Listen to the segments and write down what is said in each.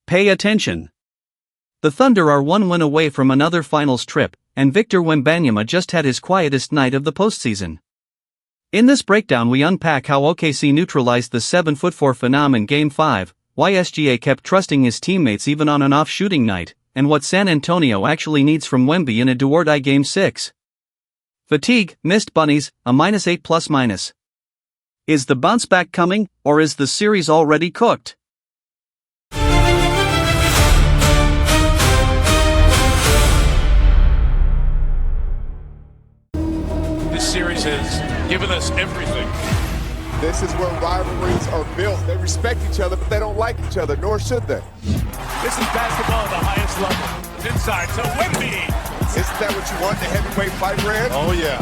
Pay attention. The Thunder are one win away from another finals trip, and Victor Wembanyama just had his quietest night of the postseason. In this breakdown we unpack how OKC neutralized the 7'4" Phenom in Game 5, why SGA kept trusting his teammates even on an off shooting night, and what San Antonio actually needs from Wemby in a do-or-die Game 6. Fatigue, missed bunnies, a -8+-. Is the bounce back coming, or is the series already cooked? This series has given us everything. This is where rivalries are built. They respect each other, but they don't like each other, nor should they. This is basketball at the highest level. Inside to Wemby. Isn't that what you want in a heavyweight fight, Red? Oh, yeah.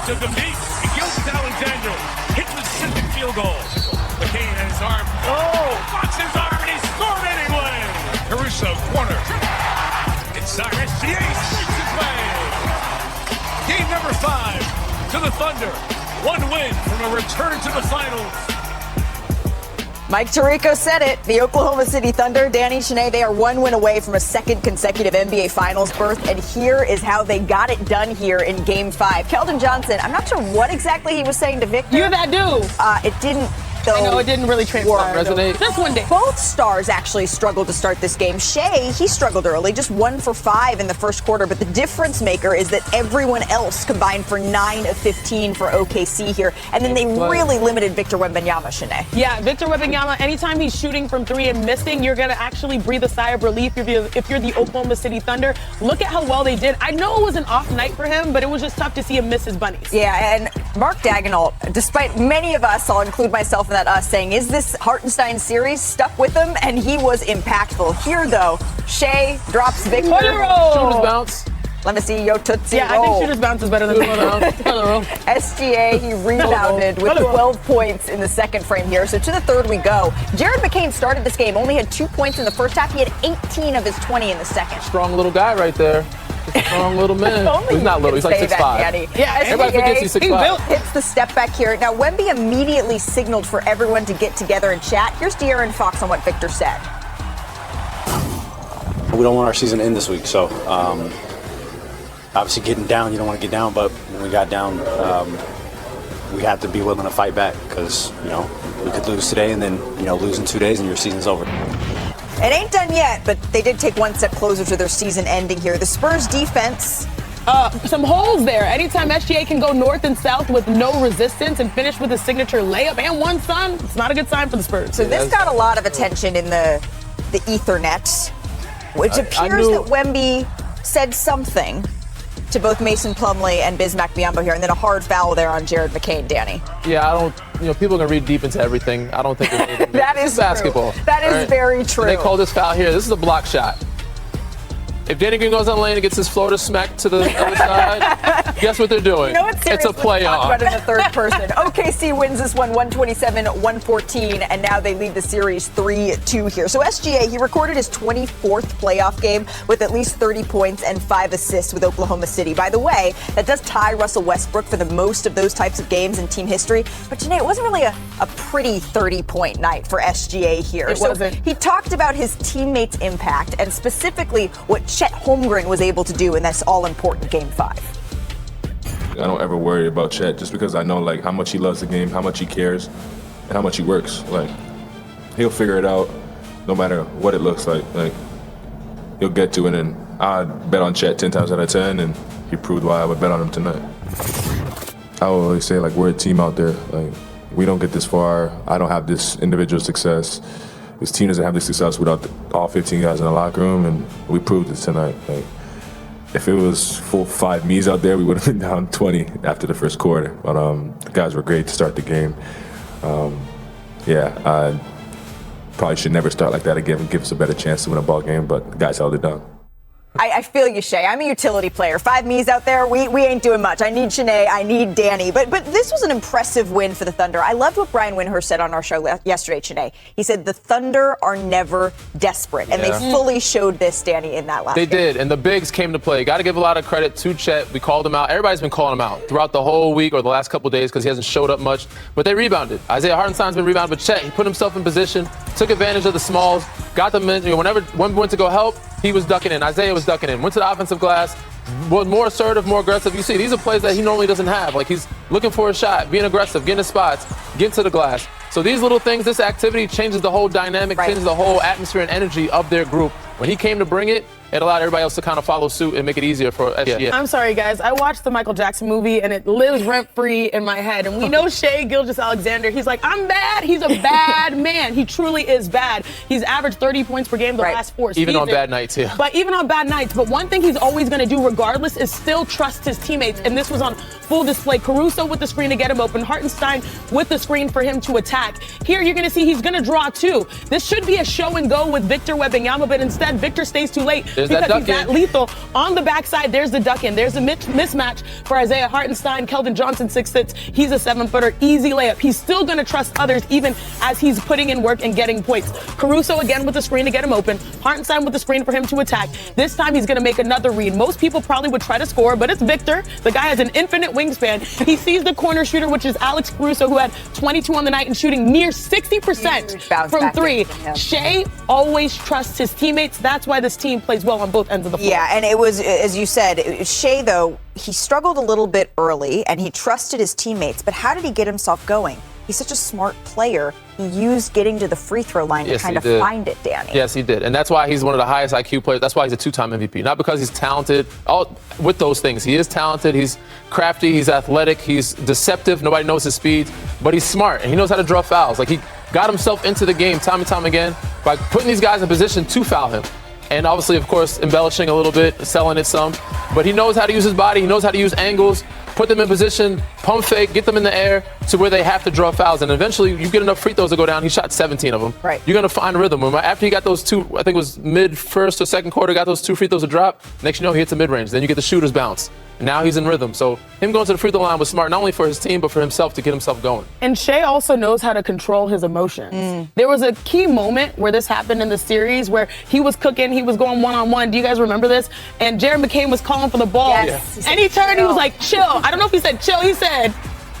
To the beat, Gilbert Alexander hit the second field goal. McCain and his arm. Oh, blocks his arm and he scored anyway. Caruso, corner. Inside, SGA streaks his way. Game number 5 to the Thunder. One win from a return to the finals. Mike Tirico said it. The Oklahoma City Thunder, Danny, Shanae, they are one win away from a second consecutive NBA Finals berth, and here is how they got it done here in Game 5. Keldon Johnson, I'm not sure what exactly he was saying to Victor. You're that dude. It didn't. I know it didn't really transfer. Resonate. Just one day. Both stars actually struggled to start this game. Shea, he struggled early, just 1 for 5 in the first quarter, but the difference maker is that everyone else combined for 9 of 15 for OKC here, and then they really limited Victor Wembanyama, Shanae. Yeah, Victor Wembanyama, anytime he's shooting from 3 and missing, you're going to actually breathe a sigh of relief if you're the Oklahoma City Thunder. Look at how well they did. I know it was an off night for him, but it was just tough to see him miss his bunnies. Yeah, and Mark Daigneault, despite many of us, I'll include myself in that us, saying, is this Hartenstein series, stuck with him? And he was impactful. Here, though, Shea drops Victor. Shooter's bounce. Let me see, yo tootsie Yeah, roll. I think shooter's bounce is better than SGA, he rebounded with 12 points in the second frame here. So to the third we go. Jared McCain started this game, only had 2 points in the first half. He had 18 of his 20 in the second. Strong little guy right there. Strong little man. He's not little. He's like 6'5". Yeah, everybody forgets he's 6'5". Hits the step back here. Now, Wemby immediately signaled for everyone to get together and chat. Here's De'Aaron Fox on what Victor said. We don't want our season to end this week, so obviously getting down, you don't want to get down, but when we got down, we have to be willing to fight back because, we could lose today and then, lose in 2 days and your season's over. It ain't done yet, but they did take one step closer to their season ending here. The Spurs defense. Some holes there. Anytime SGA can go north and south with no resistance and finish with a signature layup and one sun, it's not a good sign for the Spurs. So this got a lot of attention in the Ethernet, which appears that Wemby said something to both Mason Plumlee and Bismack Biyombo here, and then a hard foul there on Jared McCain, Danny. Yeah, I don't, people can read deep into everything. I don't think it's that is basketball. True. That is very true. And they call this foul here. This is a block shot. If Danny Green goes on lane and gets his floater smacked to the other side, guess what they're doing? It's a playoff. About in the third person. OKC wins this one 127-114, and now they lead the series 3-2 here. So SGA, he recorded his 24th playoff game with at least 30 points and 5 assists with Oklahoma City. By the way, that does tie Russell Westbrook for the most of those types of games in team history. But Janae, it wasn't really a pretty 30-point night for SGA here. It wasn't. He talked about his teammates' impact and specifically what Chet Holmgren was able to do in this all-important Game 5. I don't ever worry about Chet just because I know how much he loves the game, how much he cares, and how much he works. He'll figure it out no matter what it looks like. He'll get to it, and I bet on Chet 10 times out of 10, and he proved why I would bet on him tonight. I always say we're a team out there. We don't get this far. I don't have this individual success. This team doesn't have this success without all 15 guys in the locker room, and we proved it tonight. If it was full 5 me's out there, we would have been down 20 after the first quarter. But the guys were great to start the game. I probably should never start like that again and give us a better chance to win a ball game, but the guys held it down. I feel you, Shea. I'm a utility player. 5 me's out there. We ain't doing much. I need Shanae. I need Danny. But this was an impressive win for the Thunder. I loved what Brian Windhorst said on our show yesterday, Shanae. He said the Thunder are never desperate. And they fully showed this, Danny, in that last game. They did. And the bigs came to play. Got to give a lot of credit to Chet. We called him out. Everybody's been calling him out throughout the whole week or the last couple of days because he hasn't showed up much. But they rebounded. Isaiah Hartenstein's been rebounded. But Chet, he put himself in position, took advantage of the smalls, got them in. Whenever Wemby went to go help, he was ducking in. Isaiah was ducking in. Went to the offensive glass, was more assertive, more aggressive. You see, these are plays that he normally doesn't have. Like, he's looking for a shot, being aggressive, getting his spots, getting to the glass. So these little things, this activity changes the whole dynamic, changes the whole atmosphere and energy of their group. When he came to bring it, it allowed everybody else to kind of follow suit and make it easier for SGA. I'm sorry, guys. I watched the Michael Jackson movie, and it lives rent-free in my head. And we know Shea Gilgeous-Alexander. He's like, I'm bad. He's a bad man. He truly is bad. He's averaged 30 points per game the last 4 seasons. Even on bad nights, yeah. But even on bad nights. But one thing he's always going to do regardless is still trust his teammates. And this was on full display. Caruso with the screen to get him open. Hartenstein with the screen for him to attack. Here you're going to see he's going to draw 2. This should be a show and go with Victor Wembanyama, but instead Victor stays too late because he's that lethal. On the backside, there's the duck in. There's a mismatch for Isaiah Hartenstein. Keldon Johnson, 6'6". He's a 7-footer. Easy layup. He's still going to trust others even as he's putting in work and getting points. Caruso again with the screen to get him open. Hartenstein with the screen for him to attack. This time he's going to make another read. Most people probably would try to score, but it's Victor. The guy has an infinite wingspan. He sees the corner shooter, which is Alex Caruso, who had 22 on the night and shooting near 60% from 3. Shea always trusts his teammates. That's why this team plays well on both ends of the floor. Yeah, and it was, as you said, Shea, though, he struggled a little bit early, and he trusted his teammates. But how did he get himself going? He's such a smart player. He used getting to the free throw line to kind of find it, Danny. Yes, he did. And that's why he's one of the highest IQ players. That's why he's a 2-time MVP. Not because he's talented. With those things, he is talented. He's crafty. He's athletic. He's deceptive. Nobody knows his speed. But he's smart, and he knows how to draw fouls. Like, he got himself into the game time and time again by putting these guys in position to foul him. And obviously, of course, embellishing a little bit, selling it some. But he knows how to use his body. He knows how to use angles, put them in position, pump fake, get them in the air to where they have to draw fouls. And eventually, you get enough free throws to go down. He shot 17 of them. Right. You're going to find rhythm. After he got those 2, I think it was mid-first or second quarter, got those 2 free throws to drop, next you know, he hits a mid-range. Then you get the shooter's bounce. And now he's in rhythm. So him going to the free throw line was smart, not only for his team, but for himself to get himself going. And Shea also knows how to control his emotions. There was a key moment where this happened in the series where he was cooking, he was going one-on-one. Do you guys remember this? And Jared McCain was calling for the ball. Yes. And he turned, he was like, chill. I don't know if he said chill, he said,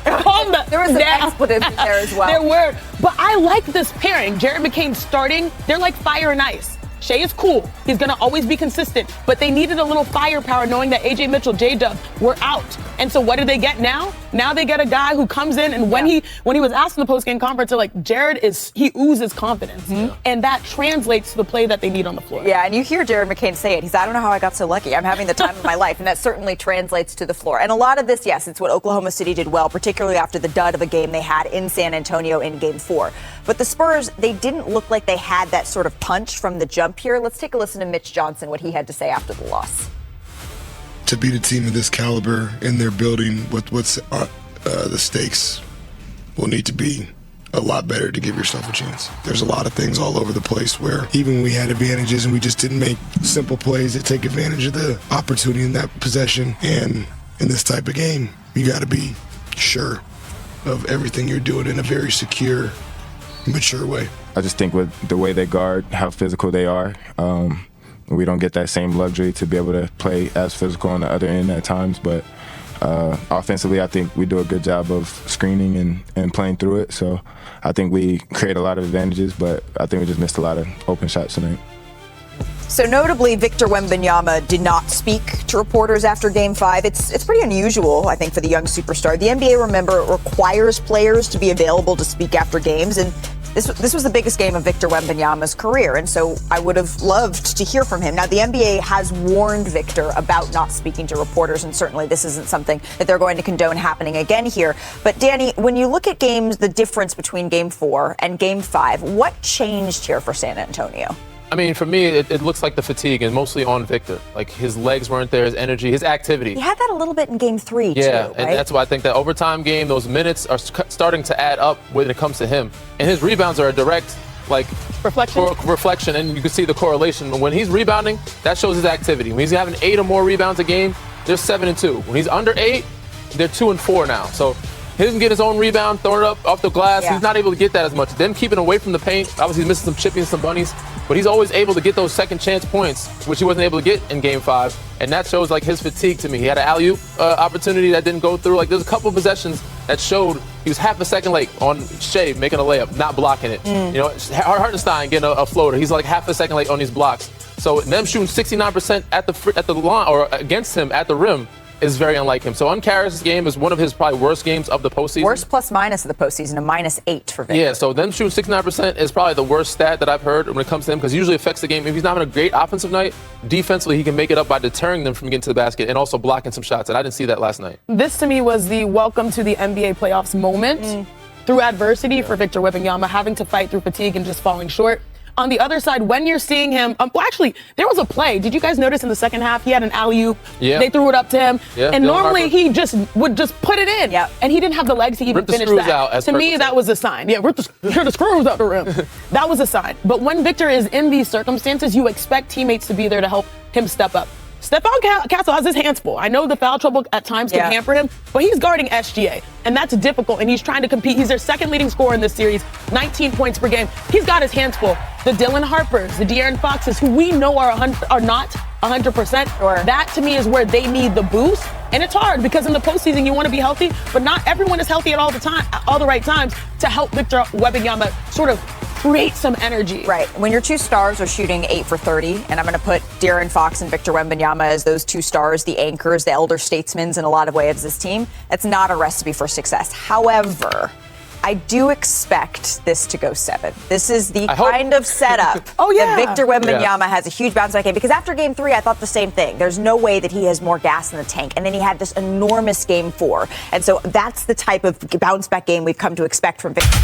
calm down. There was some expletives in there as well. There were. But I like this pairing. Jared McCain starting, they're like fire and ice. Shea is cool. He's going to always be consistent. But they needed a little firepower knowing that A.J. Mitchell, J-Dub were out. And so what do they get now? Now they get a guy who comes in, and when he was asked in the post-game conference, they're like, Jared he oozes confidence. And that translates to the play that they need on the floor. Yeah, and you hear Jared McCain say it. He's, I don't know how I got so lucky. I'm having the time of my life. And that certainly translates to the floor. And a lot of this, yes, it's what Oklahoma City did well, particularly after the dud of a game they had in San Antonio in Game 4. But the Spurs, they didn't look like they had that sort of punch from the jump here. Let's take a listen to Mitch Johnson, what he had to say after the loss. To beat a team of this caliber in their building, what's the stakes will need to be a lot better to give yourself a chance. There's a lot of things all over the place where even when we had advantages and we just didn't make simple plays that take advantage of the opportunity in that possession. And in this type of game, you got to be sure of everything you're doing in a very secure, mature way. I just think with the way they guard, how physical they are, we don't get that same luxury to be able to play as physical on the other end at times. But offensively, I think we do a good job of screening and playing through it. So I think we create a lot of advantages, but I think we just missed a lot of open shots tonight. So notably, Victor Wembanyama did not speak to reporters after Game 5. It's pretty unusual, I think, for the young superstar. The NBA, remember, requires players to be available to speak after games, and this was the biggest game of Victor Wembanyama's career, and so I would have loved to hear from him. Now, the NBA has warned Victor about not speaking to reporters, and certainly this isn't something that they're going to condone happening again here. But, Danny, when you look at games, the difference between Game 4 and Game 5, what changed here for San Antonio? I mean, for me, it looks like the fatigue is mostly on Victor. Like, his legs weren't there, his energy, his activity. He had that a little bit in Game 3, too, Yeah, right? and that's why I think that overtime game, those minutes are starting to add up when it comes to him. And his rebounds are a direct, reflection. And you can see the correlation. When he's rebounding, that shows his activity. When he's having 8 or more rebounds a game, they're 7-2. When he's under 8, they're 2-4 now. So him getting his own rebound, throwing it up off the glass, he's not able to get that as much. Them keeping away from the paint, obviously he's missing some chipping and some bunnies, but he's always able to get those second chance points, which he wasn't able to get in Game 5. And that shows like his fatigue to me. He had an alley-oop opportunity that didn't go through. Like there's a couple of possessions that showed he was half a second late on Shea making a layup, not blocking it. You know, Hartenstein getting a floater. He's like half a second late on these blocks. So them shooting 69% at the line or against him at the rim is very unlike him. So Uncar's game is one of his probably worst games of the postseason. Worst plus minus of the postseason, a -8 for Victor. Yeah, so them shooting 69% is probably the worst stat that I've heard when it comes to him because it usually affects the game. If he's not having a great offensive night, defensively he can make it up by deterring them from getting to the basket and also blocking some shots. And I didn't see that last night. This to me was the welcome to the NBA playoffs moment through adversity for Victor Wembanyama, having to fight through fatigue and just falling short. On the other side, when you're seeing him, well, actually, there was a play. Did you guys notice in the second half he had an alley-oop? Yeah. They threw it up to him, and Dylan normally Harper. he just would just put it in. Yep. And he didn't have the legs to even Rip the finish screws that. out, as To me, Kirk that said. was a sign. Yeah, rip the screws out the rim. That was a sign. But when Victor is in these circumstances, you expect teammates to be there to help him step up. Stephon Castle has his hands full. I know the foul trouble at times can hamper him, but he's guarding SGA, and that's difficult, and he's trying to compete. He's their second leading scorer in this series, 19 points per game. He's got his hands full. The Dylan Harpers, the De'Aaron Foxes, who we know are not 100%, that to me is where they need the boost, and it's hard because in the postseason you want to be healthy, but not everyone is healthy at all the right times to help Victor Wembanyama sort of create some energy. Right. When your two stars are shooting 8 for 30, and I'm going to put De'Aaron Fox and Victor Wembanyama as those two stars, the anchors, the elder statesmen in a lot of ways of this team, that's not a recipe for success. However, I do expect this to go 7. This is the kind of setup that Victor Wembanyama has a huge bounce back game. Because after Game 3, I thought the same thing. There's no way that he has more gas in the tank. And then he had this enormous Game 4. And so that's the type of bounce back game we've come to expect from Victor.